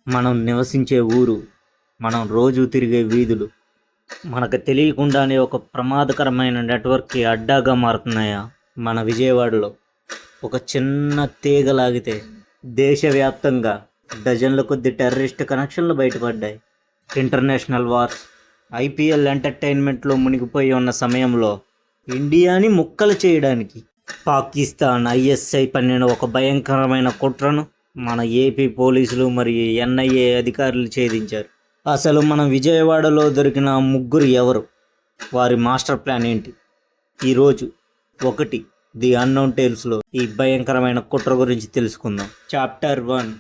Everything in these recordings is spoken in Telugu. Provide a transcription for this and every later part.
మనం నివసించే ఊరు, మనం రోజు తిరిగే వీధులు మనకు తెలియకుండానే ఒక ప్రమాదకరమైన నెట్వర్క్కి అడ్డాగా మారుతున్నాయా? మన విజయవాడలో ఒక చిన్న తీగ లాగితే దేశవ్యాప్తంగా డజన్ల కొద్ది టెర్రరిస్ట్ కనెక్షన్లు బయటపడ్డాయి. ఇంటర్నేషనల్ వార్స్, ఐపీఎల్ ఎంటర్టైన్మెంట్లో మునిగిపోయి ఉన్న సమయంలో ఇండియాని ముక్కలు చేయడానికి పాకిస్తాన్ ఐఎస్ఐ పన్నిన ఒక భయంకరమైన కుట్రను మన ఏపీ పోలీసులు మరియు ఎన్ఐఏ అధికారులు ఛేదించారు. అసలు మన విజయవాడలో దొరికిన ముగ్గురు ఎవరు, వారి మాస్టర్ ప్లాన్ ఏంటి? ఈరోజు ఒకటి ది అన్నోన్ టేల్స్లో ఈ భయంకరమైన కుట్ర గురించి తెలుసుకుందాం. చాప్టర్ 1,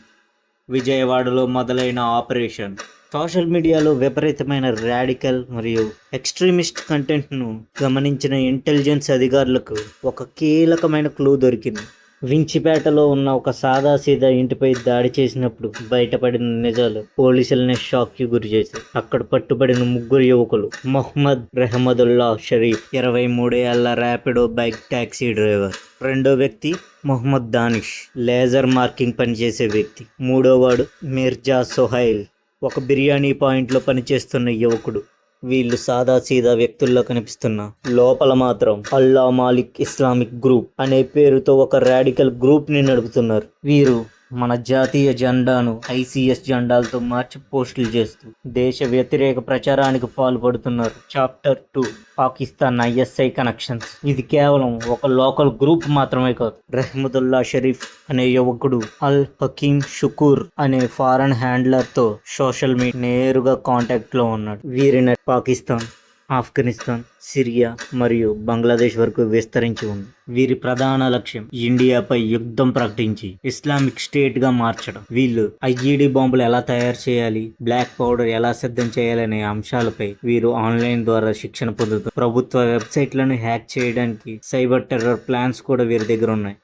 విజయవాడలో మొదలైన ఆపరేషన్. సోషల్ మీడియాలో విపరీతమైన రాడికల్ మరియు ఎక్స్ట్రీమిస్ట్ కంటెంట్ను గమనించిన ఇంటెలిజెన్స్ అధికారులకు ఒక కీలకమైన క్లూ దొరికింది. వించిపేటలో ఉన్న ఒక సాదాసీదా ఇంటిపై దాడి చేసినప్పుడు బయటపడిన నిజాలు పోలీసులనే షాక్కి గురి చేశాయి. అక్కడ పట్టుబడిన ముగ్గురు యువకులు: మొహమ్మద్ రెహమదుల్లా షరీఫ్, 23 ఏళ్ల ర్యాపిడో బైక్ టాక్సీ డ్రైవర్. రెండో వ్యక్తి మొహమ్మద్ దానిష్, లేజర్ మార్కింగ్ పనిచేసే వ్యక్తి. మూడోవాడు మిర్జా సోహైల్, ఒక బిర్యానీ పాయింట్లో పనిచేస్తున్న యువకుడు. వీళ్ళు సాదాసీదా వ్యక్తుల్లో కనిపిస్తున్నా లోపల మాత్రం అల్లా మాలిక్ ఇస్లామిక్ గ్రూప్ అనే పేరుతో ఒక రాడికల్ గ్రూప్ని నడుపుతున్నారు. వీరు మన జాతీయ జెండాను ఐసిఎస్ జెండాలతో మార్చి పోస్టులు చేస్తూ దేశ వ్యతిరేక ప్రచారానికి పాల్పడుతున్నారు. Chapter 2, Pakistan ISI connections. ఇది కేవలం ఒక లోకల్ గ్రూప్ మాత్రమే కాదు. రెహ్మదుల్లా షరీఫ్ అనే యువకుడు అల్ హకీం షుకూర్ అనే ఫారెన్ హ్యాండ్లర్తో సోషల్ మీడియా నేరుగా కాంటాక్ట్లో ఉన్నాడు. వీరిని పాకిస్తాన్, ఆఫ్ఘనిస్తాన్, సిరియా మరియు బంగ్లాదేశ్ వరకు విస్తరించి ఉంది. వీరి ప్రధాన లక్ష్యం ఇండియాపై యుద్ధం ప్రకటించి ఇస్లామిక్ స్టేట్గా మార్చడం. వీళ్ళు ఐఈడి బాంబులు ఎలా తయారు చేయాలి, బ్లాక్ పౌడర్ ఎలా సిద్ధం చేయాలనే అంశాలపై వీరు ఆన్లైన్ ద్వారా శిక్షణ పొందుతారు. ప్రభుత్వ వెబ్సైట్లను హ్యాక్ చేయడానికి సైబర్ టెర్రర్ ప్లాన్స్ కూడా వీరి దగ్గర ఉన్నాయి.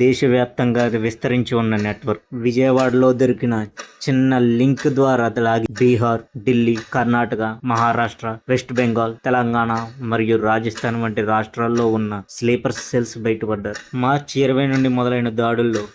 దేశవ్యాప్తంగా విస్తరించి ఉన్న నెట్వర్క్. విజయవాడలో దొరికిన చిన్న లింక్ ద్వారా లాగి బీహార్, ఢిల్లీ, కర్ణాటక, మహారాష్ట్ర, వెస్ట్ బెంగాల్, తెలంగాణ మరియు రాజస్థాన్ వంటి రాష్ట్రాల్లో ఉన్న స్లీపర్ సెల్స్ బయటపడ్డారు. మార్చి 20 నుండి మొదలైన దాడుల్లో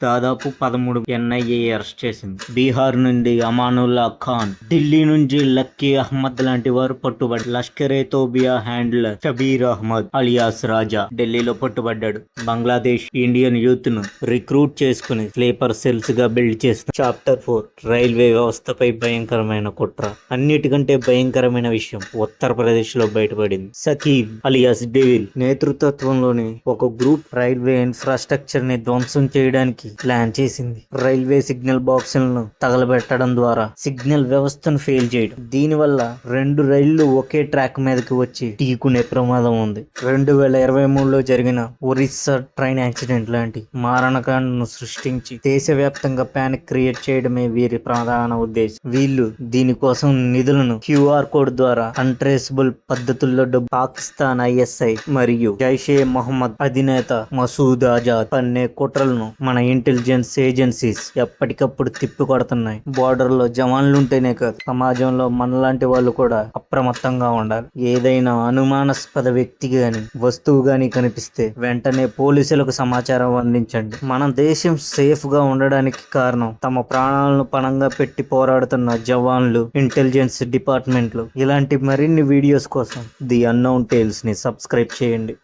దాదాపు 13 ఎన్ఐఏ అరెస్ట్ చేసింది. బీహార్ నుండి అమానుల్లా ఖాన్, ఢిల్లీ నుంచి లక్కీ అహ్మద్ లాంటి వారు పట్టుబడి. లష్కరే తోబియా హ్యాండ్లర్ షబీర్ అహ్మద్ అలియాస్ రాజా ఢిల్లీలో పట్టుబడ్డాడు. బంగ్లాదేశ్ ఇండియన్ యూత్ ను రిక్రూట్ చేసుకుని స్లీపర్ సెల్స్ గా బిల్డ్ చేసిన. చాప్టర్ 4, రైల్వే వ్యవస్థపై భయంకరమైన కుట్ర. అన్నిటికంటే భయంకరమైన విషయం ఉత్తరప్రదేశ్ లో బయటపడింది. సకీబ్ అలియాస్ డెవిల్ నేతృత్వంలోని ఒక గ్రూప్ రైల్వే ఇన్ఫ్రాస్ట్రక్చర్ ని ధ్వంసం చేయడానికి ప్లాన్ చేసింది. రైల్వే సిగ్నల్ బాక్సులను తగలబెట్టడం ద్వారా సిగ్నల్ వ్యవస్థను ఫెయిల్ చేయడం. దీనివల్ల 2 రైళ్లు ఒకే ట్రాక్ మీదకి వచ్చి ఢీకునే ప్రమాదం ఉంది. 2023లో జరిగిన ఒరిస్సా ట్రైన్ యాక్సిడెంట్ లాంటి మారణకాండను సృష్టించి దేశవ్యాప్తంగా ప్యానిక్ క్రియేట్ చేయడమే వీరి ప్రధాన ఉద్దేశం. వీళ్ళు దీనికోసం నిధులను క్యూఆర్ కోడ్ ద్వారా అన్ట్రేసబుల్ పద్ధతుల్లో పాకిస్తాన్ ఐఎస్ఐ మరియు జైషే మొహమ్మద్ అధినేత మసూద్ ఆజాద్ పన్నే కుట్రలను మన ఇంటెలిజెన్స్ ఏజెన్సీస్ ఎప్పటికప్పుడు తిప్పి కొడుతున్నాయి. బోర్డర్ లో జవాన్లుంటేనే కాదు, సమాజంలో మనలాంటి వాళ్ళు కూడా అప్రమత్తంగా ఉండాలి. ఏదైనా అనుమానాస్పద వ్యక్తి గాని వస్తువు గాని కనిపిస్తే వెంటనే పోలీసులకు సమాచారం అందించండి. మన దేశం సేఫ్ గా ఉండడానికి కారణం తమ ప్రాణాలను పణంగా పెట్టి పోరాడుతున్న జవాన్లు, ఇంటెలిజెన్స్ డిపార్ట్మెంట్లు. ఇలాంటి మరిన్ని వీడియోస్ కోసం ది అన్నోన్ టేల్స్ ని సబ్స్క్రైబ్ చేయండి.